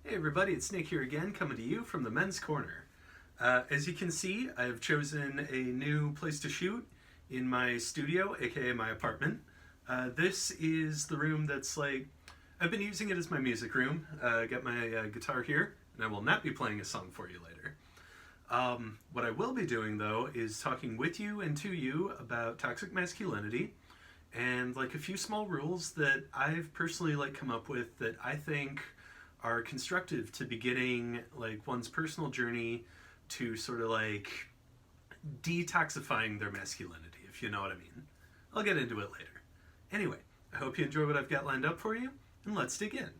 Hey everybody, it's Nick here again, coming to you from the Men's Corner. As you can see, I've chosen a new place to shoot in my studio, aka my apartment. This is the room that's I've been using it as my music room. Got my guitar here, and I will not be playing a song for you later. What I will be doing though is talking with you and to you about toxic masculinity and a few small rules that I've personally come up with that I think are constructive to beginning one's personal journey to sort of detoxifying their masculinity, if you know what I mean. I'll get into it later. Anyway, I hope you enjoy what I've got lined up for you, and let's dig in.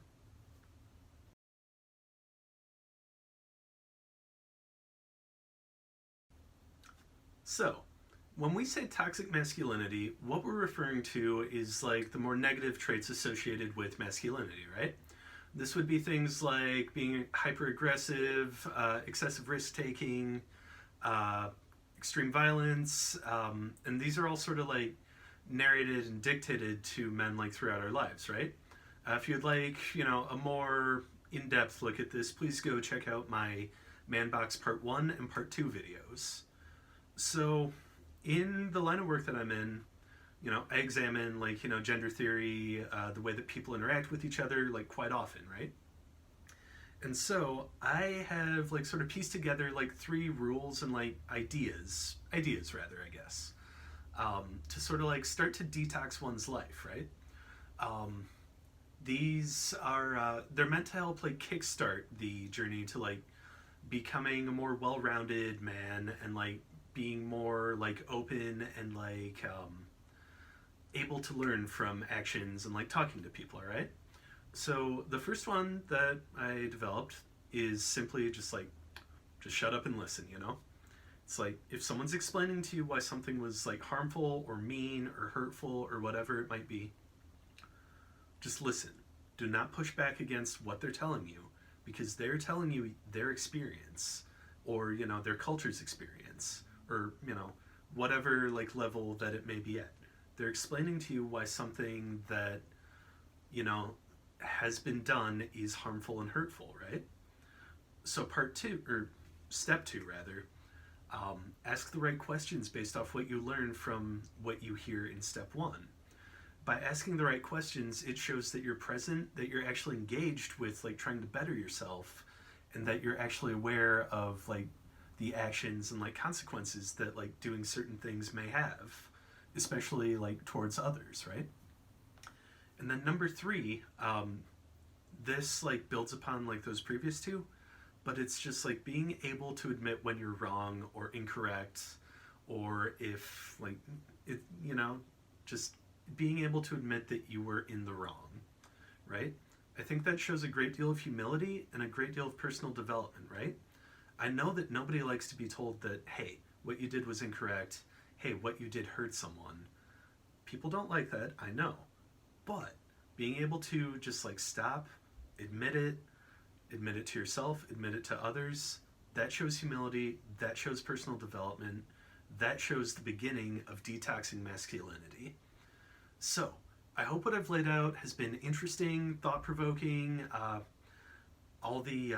So, when we say toxic masculinity, what we're referring to is the more negative traits associated with masculinity, right? This would be things like being hyper-aggressive, excessive risk-taking, extreme violence, and these are all sort of narrated and dictated to men throughout our lives, right? If you'd like, a more in-depth look at this, please go check out my Man Box Part 1 and Part 2 videos. So, in the line of work that I'm in, I examine gender theory, the way that people interact with each other quite often, right? And so I have sort of pieced together three rules and ideas rather, I guess, to sort of start to detox one's life, right? These are they're meant to help kickstart the journey to becoming a more well-rounded man and being more open and able to learn from actions and talking to people, all right? So the first one that I developed is simply just shut up and listen, It's if someone's explaining to you why something was harmful or mean or hurtful or whatever it might be, just listen. Do not push back against what they're telling you, because they're telling you their experience or, their culture's experience or, whatever level that it may be at. They're explaining to you why something that, has been done is harmful and hurtful, right? So step two rather, ask the right questions based off what you learn from what you hear in step one. By asking the right questions, it shows that you're present, that you're actually engaged with trying to better yourself, and that you're actually aware of the actions and consequences that doing certain things may have, especially towards others, right? And then number three, this builds upon those previous two, but it's just being able to admit when you're wrong or incorrect, or if just being able to admit that you were in the wrong, right? I think that shows a great deal of humility and a great deal of personal development, right? I know that nobody likes to be told that, hey, what you did was incorrect, hey, what you did hurt someone. People don't like that, I know. But being able to just stop, admit it to yourself, admit it to others, that shows humility, that shows personal development, that shows the beginning of detoxing masculinity. So, I hope what I've laid out has been interesting, thought-provoking, all the,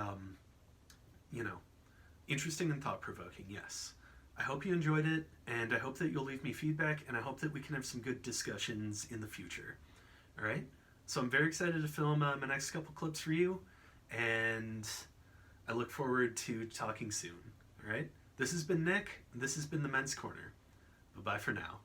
interesting and thought-provoking, yes. I hope you enjoyed it, and I hope that you'll leave me feedback, and I hope that we can have some good discussions in the future. All right? So I'm very excited to film my next couple clips for you, and I look forward to talking soon. All right? This has been Nick. This has been the Men's Corner. Bye-bye for now.